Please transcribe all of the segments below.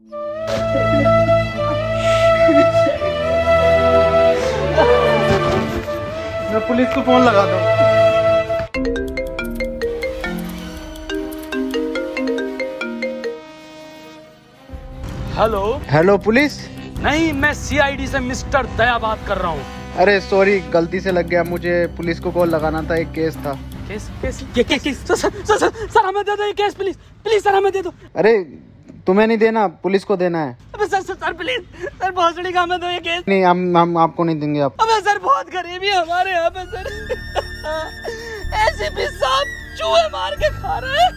मैं पुलिस को फोन लगा दूं। हेलो। Hello police. नहीं, मैं सीआईडी से मिस्टर दया बात कर रहा हूँ। अरे सॉरी, गलती से लग गया। मुझे पुलिस को कॉल लगाना था, एक केस था। केस? ये केस? सर हमें दे दो ये केस, प्लीज प्लीज सर हमें दे दो। अरे तुम्हें नहीं देना, पुलिस को देना है। अबे सर प्लीज सर, भोसड़ी का हमें दो ये केस। नहीं, हम आपको नहीं देंगे। आप अबे सर, बहुत गरीबी है हमारे यहाँ पे सर। एसीपी साहब चूहे मार के खा रहे हैं।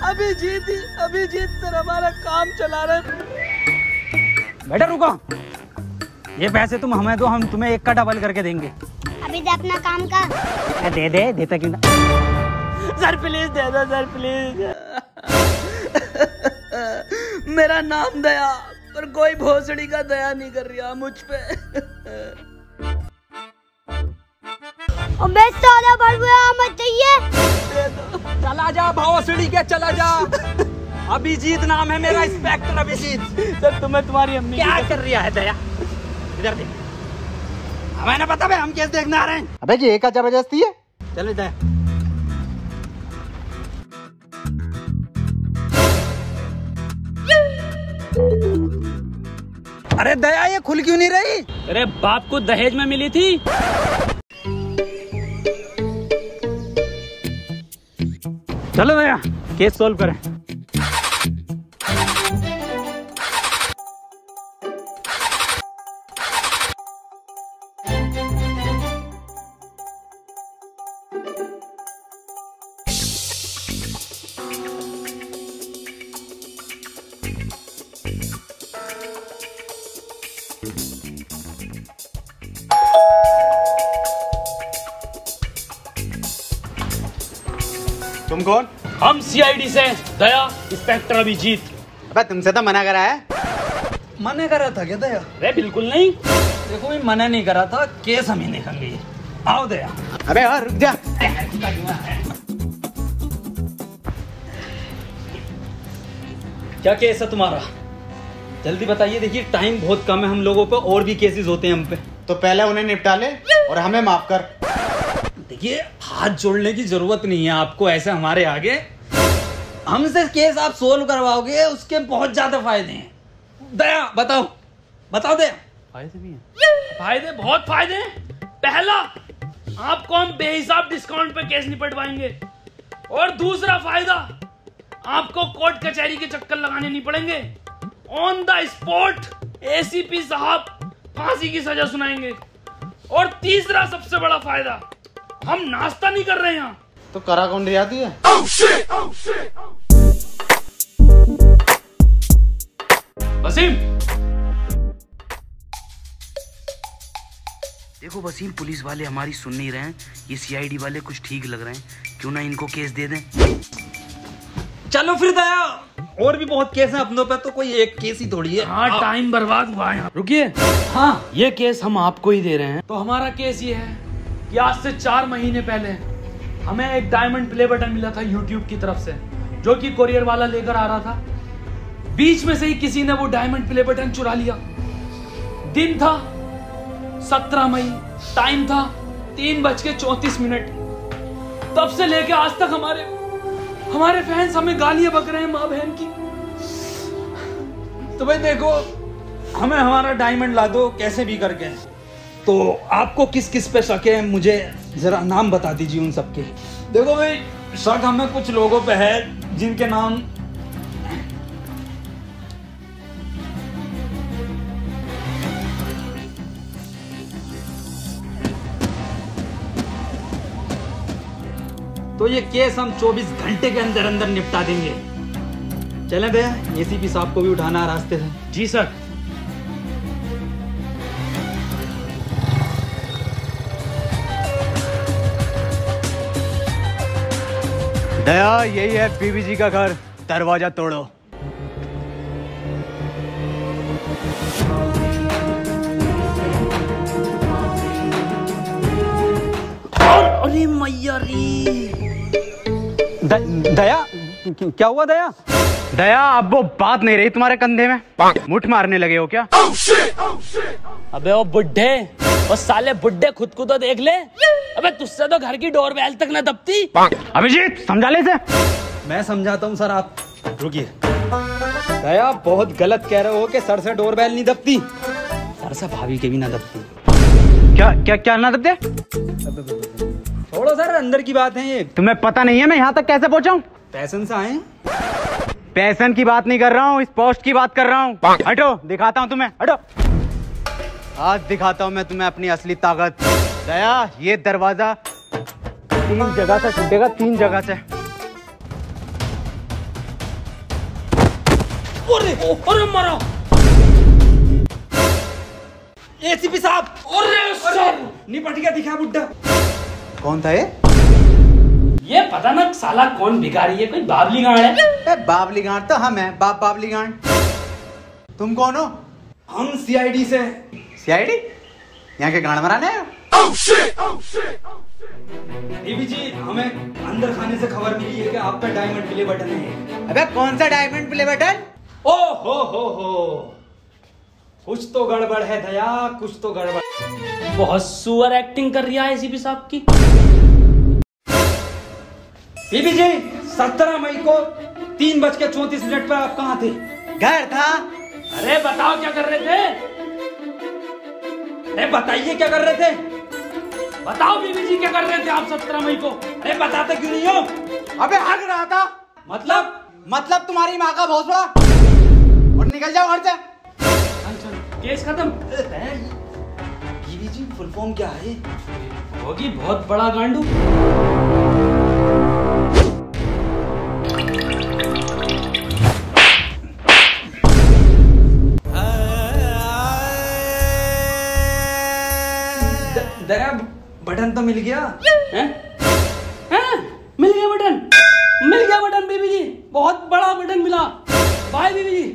अभिजीत सर हमारा काम चला रहे। बेटा रुको, ये पैसे तुम हमें दो, हम तुम्हें एक का डबल करके देंगे। अभी दे अपना काम का। दे देता क्यों ना। सर प्लीज दे दो सर, प्लीज। मेरा नाम दया, पर कोई भोसड़ी का दया नहीं कर रहा मुझ पे। अबे साला बड़बड़ा मत चाहिए। चला जा भोसड़ी के, चला जा। अभिजीत नाम है मेरा, इंस्पेक्टर अभिजीत। सर तुम्हें तुम्हारी अम्मी क्या कर रही है दया? इधर देख, हमें ना पता भाई, हम केस देखने आ रहे हैं। अबे ये क्या जबरदस्ती है? चलो दया। अरे दया, ये खुल क्यों नहीं रही? अरे बाप को दहेज में मिली थी। चलो दया, केस सॉल्व करें। तुम कौन? हम सीआईडी से दया, इंस्पेक्टर अभिजीत। अबे तुमसे तो मना करा है। मना करा था क्या दया? अरे बिल्कुल नहीं, देखो मैं मना नहीं करा था, केस हम ही देखेंगे। आओ दया। अबे यार रुक जा। क्या केस है तुम्हारा? जल्दी बताइए, देखिए टाइम बहुत कम है हम लोगों पे, और भी केसेस होते हैं हम पे। तो पहले उन्हें निपटा ले और हमें माफ कर। देखिए, हाथ जोड़ने की जरूरत नहीं है आपको ऐसे हमारे आगे। हमसे केस आप सोल्व करवाओगे, उसके बहुत ज्यादा फायदे हैं। दया बताओ दया। फायदे भी हैं? फायदे, बहुत फायदे हैं। पहला, आपको हम बेहिसाब डिस्काउंट पे केस निपटवाएंगे। और दूसरा फायदा, आपको कोर्ट कचहरी के चक्कर लगाने नहीं पड़ेंगे। ऑन द स्पॉट एसीपी साहब फांसी की सजा सुनाएंगे। और तीसरा सबसे बड़ा फायदा, हम नाश्ता नहीं कर रहे हैं यहाँ। तो करा कौन रियाती है? वसीम, देखो वसीम, पुलिस वाले हमारी सुन नहीं रहे हैं, ये सीआईडी वाले कुछ ठीक लग रहे हैं, क्यों ना इनको केस दे दें। चलो फिर दया, और भी बहुत केस हैं अपनों पे, तो कोई एक केस ही थोड़ी है। हाँ, टाइम बर्बाद हुआ है। रुकिए, हाँ ये केस हम आपको ही दे रहे हैं। तो हमारा केस ये है कि आज से 4 महीने पहले हमें एक डायमंड प्ले बटन मिला था यूट्यूब की तरफ से, जो कि कोरियर वाला लेकर आ रहा था। बीच में से ही किसी ने वो डायमंड प्ले बटन चुरा लिया। दिन था 17 मई, टाइम था 3:34। तब से लेके आज तक हमारे फैंस हमें गालियां बक रहे हैं माँ बहन की। तो भाई देखो, हमें हमारा डायमंड ला दो कैसे भी करके। तो आपको किस किस पे शक है, मुझे जरा नाम बता दीजिए उन सबके। देखो भाई, शक हमें कुछ लोगों पे है जिनके नाम तो ये केस हम 24 घंटे के अंदर अंदर निपटा देंगे। चलें भैया, एसीपी साहब को भी उठाना है रास्ते से। जी सर। दया, यही है बीबी जी का घर, दरवाजा तोड़ो। अरे मैया रे। दया, क्या हुआ दया? दया अब वो बात नहीं रही तुम्हारे कंधे में, मुठ मारने लगे हो क्या? अबे वो बुड्ढे, वो साले बुड्ढे खुद को तो देख ले। अबे तुझसे तो घर की डोरबेल तक न दबती। अभिजीत समझा ले इसे। मैं समझाता हूँ सर, आप रुकिए। दया बहुत गलत कह रहे हो कि सर से डोरबेल नहीं दबती, सर से भाभी के भी ना दबती। क्या क्या क्या ना दबते? छोड़ो सर, अंदर की बात है ये। तुम्हें पता नहीं है मैं यहाँ तक कैसे पहुँचा हूँ? पैशन से आए। पैसन की बात नहीं कर रहा हूँ, इस पोस्ट की बात कर रहा हूँ। हटो, दिखाता हूँ तुम्हें, हटो। आज दिखाता हूँ मैं तुम्हें अपनी असली ताकत। दया ये दरवाजा 3 जगह से टूटेगा, 3 जगह से। अरे मारा एसीपी साहब। निपट गया, दिखा बुड्ढा। कौन था ये? ये पता ना साला कौन भिखारी है, कोई बाबली गांड है। बाबली गांड तो हम हैं, बाबली गांड। तुम कौन हो? हम सीआईडी से। सीआईडी? यहाँ के गांड मराने आए हो? देवी जी, हमें अंदर खाने से खबर मिली है कि आप पे डायमंड प्ले बटन है। अबे कौन सा डायमंड प्ले बटन? ओ हो, कुछ तो गड़बड़ है दया, कुछ तो गड़बड़। बहुत सुअर एक्टिंग कर रही है एसीपी साहब की। बीबी जी, 17 मई को 3:34 पर आप कहाँ थे? घर था। अरे बताओ क्या कर रहे थे? अरे बताइए क्या कर रहे थे? बताओ बीबी जी क्या कर रहे थे आप 17 मई को? अरे बताते क्यों नहीं हो? अबे हग रहा था। मतलब तुम्हारी माँ का भोसड़ा। और निकल जाओ घर से। केस खत्म। बीबी जी, फुल फॉर्म क्या है? होगी बहुत बड़ा गांडू। दया बटन तो मिल गया। हैं? मिल गया बटन, मिल गया बटन बीबी जी, बहुत बड़ा बटन मिला। बाय बीबी जी।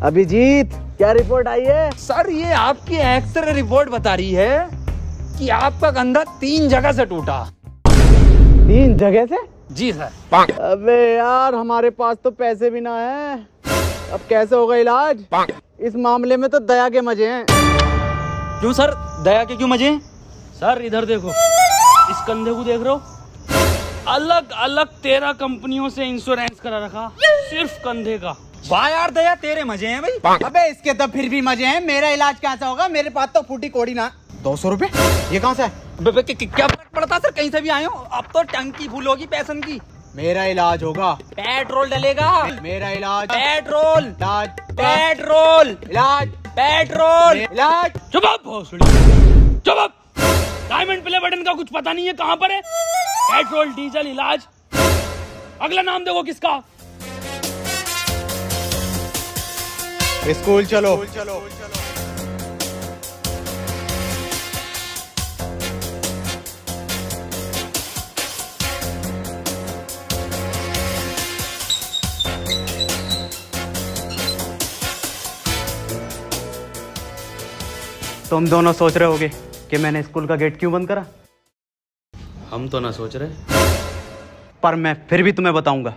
अभिजीत क्या रिपोर्ट आई है? सर ये आपकी एक्सरे रिपोर्ट बता रही है कि आपका कंधा 3 जगह से टूटा। 3 जगह से? जी सर। अबे यार हमारे पास तो पैसे भी ना है, अब कैसे होगा इलाज? इस मामले में तो दया के मजे हैं। क्यों सर, दया के क्यों मजे हैं? सर इधर देखो, इस कंधे को देख रहे हो? अलग अलग 13 कंपनियों से इंश्योरेंस करा रखा, सिर्फ कंधे का। वाह यार दया, तेरे मजे हैं भाई। अबे इसके तो फिर भी मजे हैं, मेरा इलाज कैसा होगा? मेरे पास तो फूटी कोड़ी ना। 200 रुपए? ये कहाँ से है? क्या फर्क पड़ता सर, कहीं से भी आए हो। अब तो टंकी फूल होगी पैसन की। मेरा इलाज होगा। पेट्रोल डलेगा। मेरा इलाज। पेट्रोल इलाज। पेट्रोल इलाज। पेट्रोल इलाज। चुप आप भोसड़ी, चुप आप। डायमंड प्ले बटन का कुछ पता नहीं है कहाँ पर है? पेट्रोल डीजल इलाज। अगला नाम देखो किसका? स्कूल चलो। तुम दोनों सोच रहे होगे कि मैंने स्कूल का गेट क्यों बंद करा? हम तो ना सोच रहे, पर मैं फिर भी तुम्हें बताऊंगा।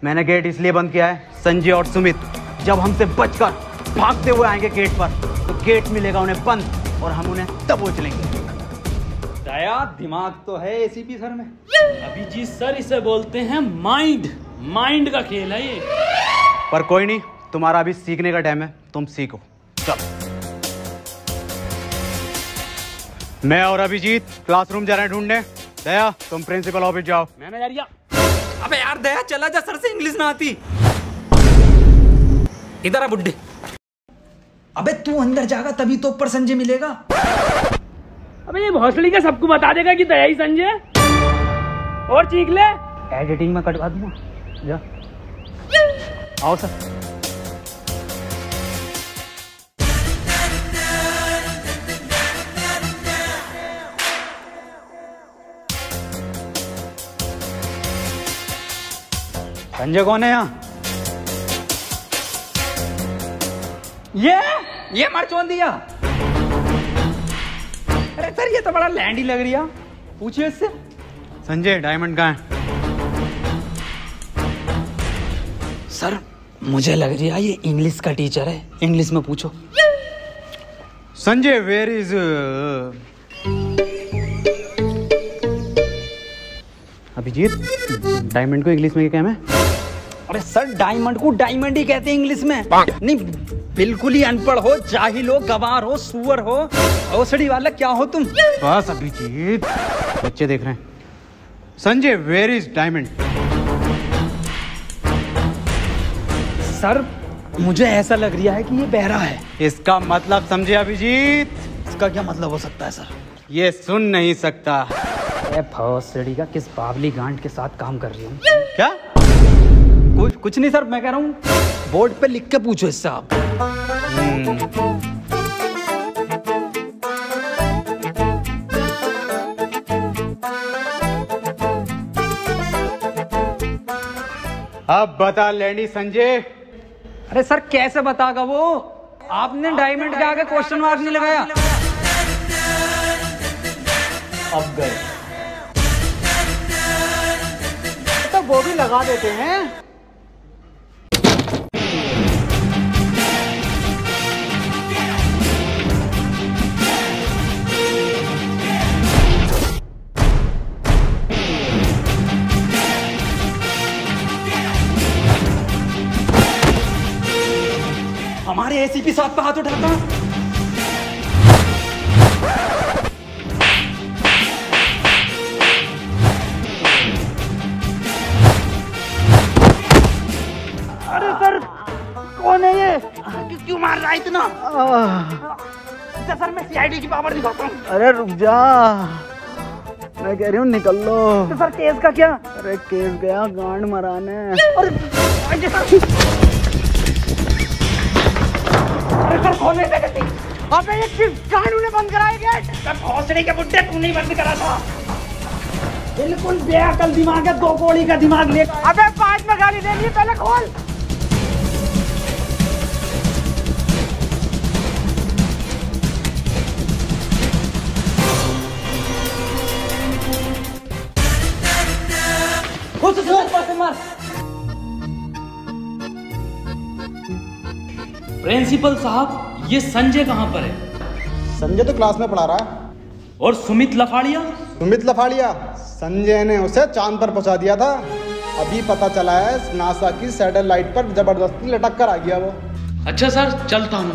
मैंने गेट इसलिए बंद किया है, संजय और सुमित जब हमसे बचकर भागते हुए आएंगे गेट पर, तो गेट मिलेगा उन्हें बंद और हम उन्हें दबोच लेंगे। दया दिमाग तो है एसीपी सर में। अभिजीत सर इसे बोलते हैं माइंड, माइंड का खेल है ये। पर कोई नहीं, तुम्हारा अभी सीखने का टाइम है, तुम सीखो। चलो मैं और अभिजीत क्लासरूम जा रहे हैं ढूंढने। दया तुम प्रिंसिपल ऑफिस जाओ। मैनेजरिया। अबे यार दया चला जा, सर से इंग्लिश ना आती। इधर आ बुड्ढे। अबे तू अंदर जाएगा तभी तो ऊपर संजय मिलेगा। अबे ये भोसड़ी का सबको बता देगा कि दया ही संजय। और चीख ले, एडिटिंग में कटवा दूंगा। जा आओ सर। संजय कौन है यहाँ? ये मरचोन दिया। अरे सर ये तो बड़ा लैंड ही लग रही है, पूछिए इससे। संजय डायमंड कहाँ है? सर मुझे लग रही है ये इंग्लिश का टीचर है, इंग्लिश में पूछो। Sanjay where is Abhijit, diamond को इंग्लिश में क्या है? अरे सर डायमंड को डायमंड ही कहते हैं इंग्लिश में। नहीं बिल्कुल ही अनपढ़ हो, जाहिल हो, गवार हो, सुअर हो, औसड़ी वाला क्या हो तुम? बस अभिजीत, बच्चे देख रहे हैं। Sanjay where is diamond? Sir मुझे ऐसा लग रहा है कि ये बहरा है। इसका मतलब समझे अभिजीत? इसका क्या मतलब हो सकता है सर? ये सुन नहीं सकता। भौसड़ी का किस बावली गांड के साथ काम कर रही हूँ? क्या? कुछ नहीं सर, मैं कह रहा हूँ बोर्ड पे लिख के पूछो इससे आप। अब बता लैंडी संजय। अरे सर कैसे बतागा वो? आपने डायमंड के आगे क्वेश्चन मार्क नहीं लगाया। अब गए तो वो भी लगा देते हैं। हमारे एसीपी साहब पे हाथ उठाता। अरे सर कौन है ये? क्यों मार रहा है इतना? सर मैं सीआईडी की पावर दिखाता हूँ। अरे रुक जा, मैं कह रही हूँ निकल लो। तो सर केस का क्या? अरे केस गया गांड मराने। अरे सर खोलने से गलती। अबे ये किस गांड ने बंद कराया गेट? सर भौसड़ी के बुड्ढे तू नहीं बंद करा था। बिल्कुल बेअकल दिमाग है, 2 कौड़ी का दिमाग ले। अबे बाद में गाली देनी है, पहले खोल। प्रिंसिपल साहब ये संजय कहाँ पर है? संजय तो क्लास में पढ़ा रहा है। और सुमित लफाड़िया? सुमित लफाड़िया संजय ने उसे चांद पर पहुंचा दिया था। अभी पता चला है नासा की सैटेलाइट पर जबरदस्ती लटक कर आ गया वो। अच्छा सर चलता हूँ।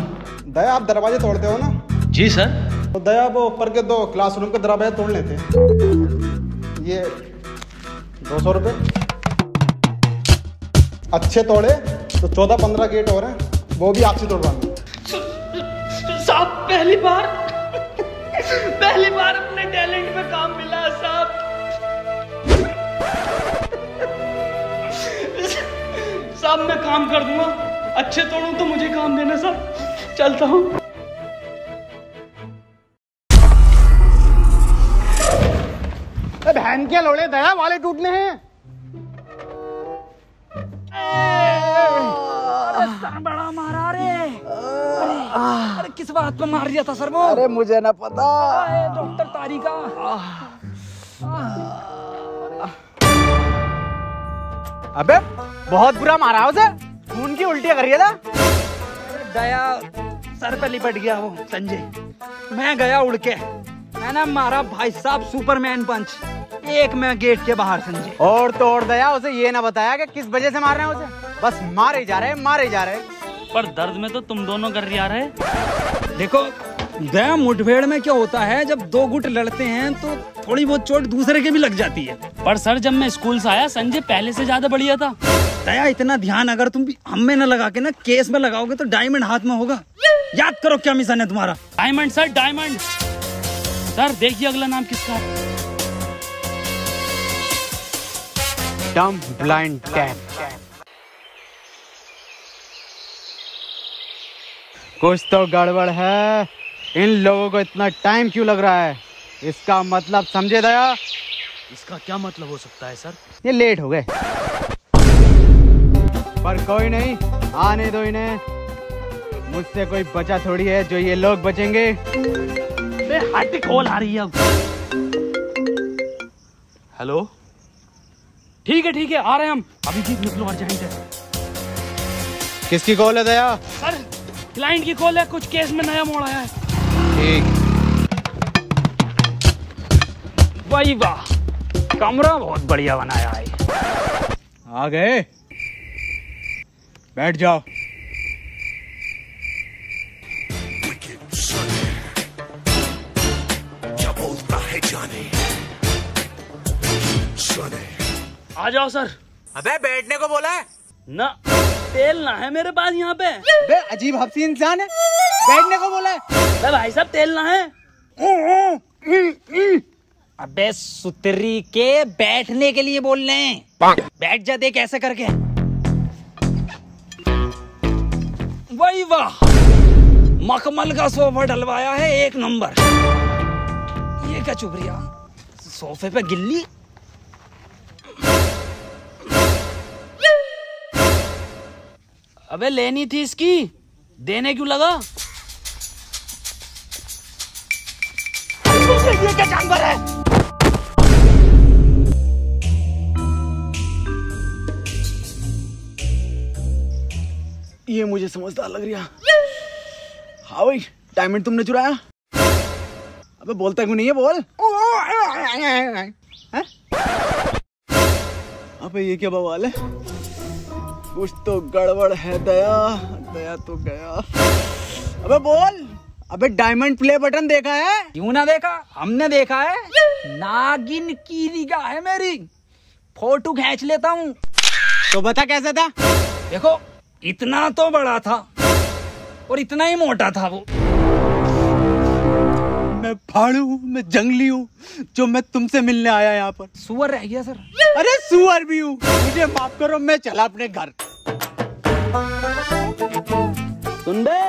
दया आप दरवाजे तोड़ते हो ना? जी सर। तो दया वो ऊपर के 2 क्लासरूम के दरवाजे तोड़ लेते। ये 200 रुपये अच्छे तोड़े तो 14-15 गेट और हैं, वो भी आपसे तोड़वाएंगे। साहब पहली बार अपने टैलेंट पे काम मिला साहब। साहब मैं काम कर दूंगा, अच्छे तोड़ूं तो मुझे काम देना साहब। चलता हूँ। बहन के लोड़े दया वाले टूटने हैं। सर बड़ा मारा रे। अरे किस बात पे मार दिया था सर वो? अरे मुझे ना पता। डॉक्टर तारिका। अबे बहुत बुरा मारा है उसे, खून की उल्टियां कर रही था। दया सर पे लिपट गया वो संजय। मैं गया उड़ के, मैंने मारा भाई साहब सुपरमैन पंच, एक में गेट के बाहर संजय। और तो और दया उसे ये ना बताया कि किस वजह से मार रहे हैं उसे, बस मारे जा रहे हैं। पर दर्द में तो तुम दोनों कर रहे हैं। देखो दया मुठभेड़ में क्या होता है, जब 2 गुट लड़ते हैं तो थोड़ी बहुत चोट दूसरे के भी लग जाती है। पर सर जब मैं स्कूल से आया संजय पहले से ज्यादा बढ़िया था। दया इतना ध्यान अगर तुम भी हम में न लगा के ना केस में लगाओगे तो डायमंड हाथ में होगा। याद करो क्या मिशन है तुम्हारा। Diamond sir diamond. सर देखिए अगला नाम किसका है? डम ब्लाइंड कैट। कुछ तो गड़बड़ है, इन लोगों को इतना टाइम क्यों लग रहा है? इसका मतलब समझे दया? इसका क्या मतलब हो सकता है सर? ये लेट हो गए, पर कोई नहीं, आने दो इन्हें। मुझसे कोई बचा थोड़ी है जो ये लोग बचेंगे। बे हट, कॉल आ रही है अब। हेलो, ठीक है आ रहे हैं हम। अभी जीत निकलो अर्जेंट है। किसकी कॉल है दया? सर क्लाइंट की कॉल है, कुछ केस में नया मोड़ आया है। ठीक। वाह वाह, कमरा बहुत बढ़िया बनाया है। आ गए, बैठ जाओ। आ जाओ सर। अबे बैठने को बोला है ना, तेल ना है मेरे पास यहाँ पे। बे अजीब हफ्सी इंसान है, बैठने को बोला है। अबे भाई साहब तेल ना है। अबे सुतरी के बैठने के लिए बोल रहे हैं। बैठ जा, देख ऐसे करके। वही वाह, मखमल का सोफा डलवाया है, एक नंबर। ये क्या चुप रही, सोफे पे गिल्ली। अबे लेनी थी इसकी, देने क्यों लगा? ये क्या जानवर है? ये मुझे समझदार लग रहा। हाँ भाई, डायमंड तुमने चुराया? अबे बोलता क्यों नहीं है, बोल। अबे ये क्या बवाल है? कुछ तो गड़बड़ है दया। दया तो गया। अबे बोल। अबे डायमंड प्ले बटन देखा है? क्यों ना देखा, हमने देखा है। नागिन की निगाह है मेरी, फोटो खींच लेता हूँ। तो बता कैसा था? देखो, इतना तो बड़ा था और इतना ही मोटा था वो। मैं फाड़ू हूँ, मैं जंगली हूँ, जो मैं तुमसे मिलने आया यहाँ पर। सुअर रह गया सर। अरे सुअर भी हूँ, मुझे माफ करो, मैं चला अपने घर। सुन बे,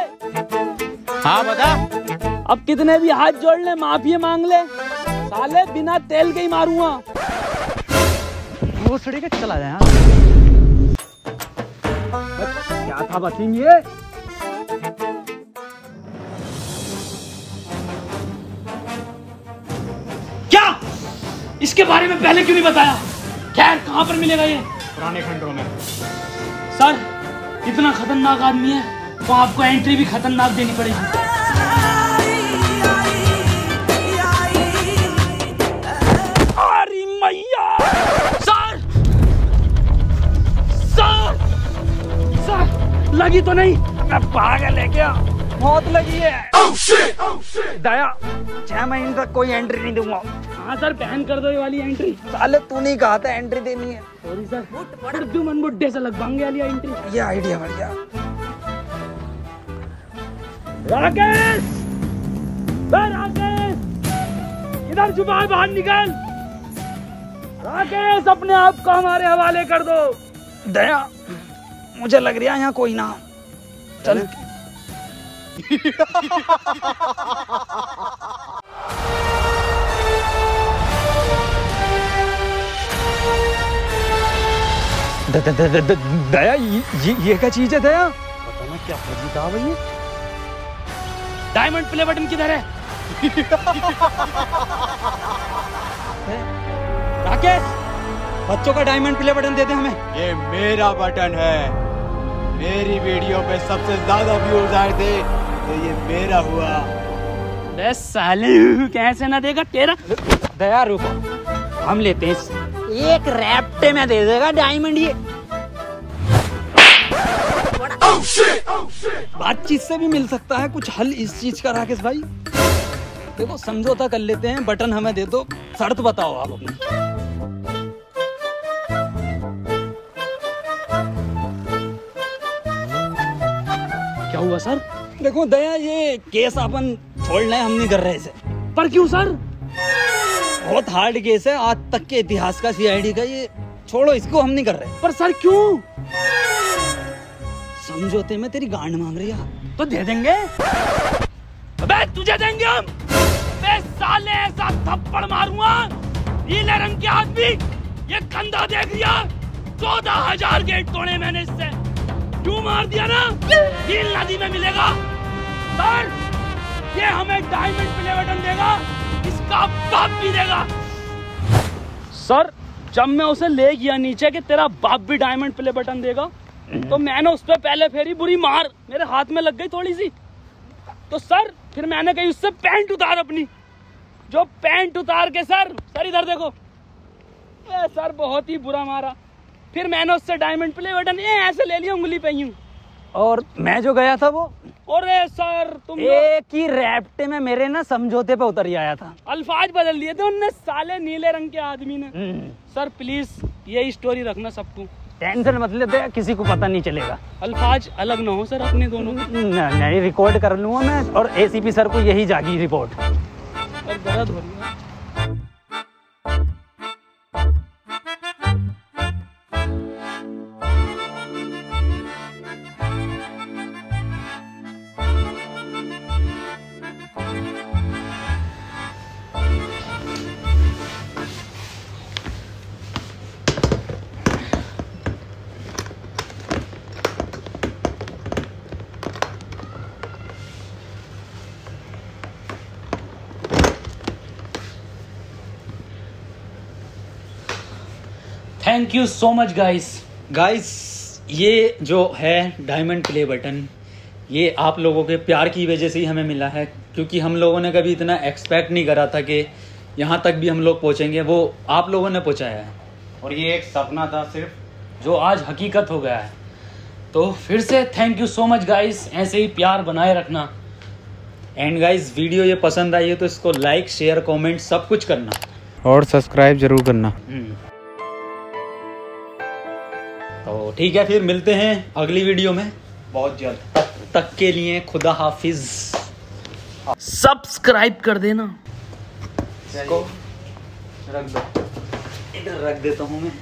हाँ बता। अब कितने भी हाथ जोड़ ले, माफी मांग ले, साले बिना तेल के ही मारूंगा। वो सड़ी के चला जाए। क्या था वसीम ये? क्या? इसके बारे में पहले क्यों नहीं बताया? खैर, कहां पर मिलेगा ये? पुराने खंडों में। सर, इतना खतरनाक आदमी है तो आपको एंट्री भी खतरनाक देनी पड़ेगी। अरे मैया! सर! सर! सर! लगी तो नहीं? मैं पागल है क्या? मौत लगी है। Oh shit! Oh shit! दया, 6 महीने तक कोई एंट्री नहीं दूंगा। हाँ सर, बैन कर दो ये वाली एंट्री। साले तू नहीं कहा था एंट्री देनी है। सॉरी सर, उर्दू मन बुड्ढे से लगवाएंगे वाली एंट्री। ये आइडिया बढ़िया। राकेश! राकेश! इधर छुपा, बाहर निकल। राकेश, अपने आप को हमारे हवाले कर दो। दया, मुझे लग रहा है यहाँ कोई ना। चल। दया, ये क्या चीज है दया? पता ना क्या फर्जी था भाई। डायमंड प्ले बटन किधर है? राकेश, बच्चों का डायमंड प्ले बटन दे दे हमें। ये मेरा बटन है। मेरी वीडियो पे सबसे ज्यादा व्यूज आए थे तो ये मेरा हुआ। बस साले, कैसे ना देगा तेरा? दया रुको, हम लेते हैं। एक रैप्टे में दे देगा डायमंड ये। बातचीत से भी मिल सकता है कुछ हल इस चीज का। राकेश भाई देखो, समझौता कर लेते हैं, बटन हमें दे दो, शर्त बताओ आप अपनी। क्या हुआ सर? देखो दया, ये केस अपन छोड़ रहे, हम नहीं कर रहे इसे। पर क्यों सर? बहुत हार्ड केस है, आज तक के इतिहास का सीआईडी का। ये छोड़ो, इसको हम नहीं कर रहे। पर सर क्यों? समझौते में तेरी गांड मांग रही है तो दे देंगे। अबे तुझे देंगे हम। अबे साले, ऐसा थप्पड़ मारूंगा, नीले रंग के आदमी, ये कंधा देख लिया? 14,000 गेट तोड़े मैंने इससे। टू मार दिया ना, नील नदी में मिलेगा। सर ये हमें डायमंड प्ले बटन देगा, इसका बाप भी देगा। सर जब मैं उसे ले गया नीचे कि तेरा बाप भी डायमंड प्ले बटन देगा, तो मैंने उस पर पहले फेरी बुरी मार मेरे हाथ में लग गई थोड़ी सी। तो सर फिर मैंने कही उससे पैंट उतार अपनी, जो पैंट उतार के सर इधर देखो, सर बहुत ही बुरा मारा। फिर मैंने उससे डायमंड प्ले बटन ऐसे ले लिया उंगली पे यूं। और मैं जो गया था वो, अरे सर तुम एक ही रैप्टे में मेरे ना समझौते पे उतर ही आया था। अल्फाज बदल दिए थे उनने, साले नीले रंग के आदमी ने। सर प्लीज यही स्टोरी रखना सबको, टेंशन मत लेते, किसी को पता नहीं चलेगा। अल्फाज अलग ना हो सर अपने दोनों। नहीं रिकॉर्ड कर लूंगा मैं, और एसीपी सर को यही जागी रिपोर्ट। और दर्द हो रही है। Thank you so much guys, ये जो है डायमंड प्ले बटन, ये आप लोगों के प्यार की वजह से ही हमें मिला है, क्योंकि हम लोगों ने कभी इतना एक्सपेक्ट नहीं करा था कि यहाँ तक भी हम लोग पहुँचेंगे। वो आप लोगों ने पहुँचाया है, और ये एक सपना था सिर्फ, जो आज हकीकत हो गया है। तो फिर से thank you so much guys, ऐसे ही प्यार बनाए रखना। एंड गाइस वीडियो ये पसंद आई है तो इसको लाइक शेयर कमेंट सब कुछ करना, और सब्सक्राइब जरूर करना। तो ठीक है, फिर मिलते हैं अगली वीडियो में बहुत जल्द। तक के लिए खुदा हाफिज। सब्सक्राइब कर देना। इसको रख दो, इधर रख देता हूँ मैं।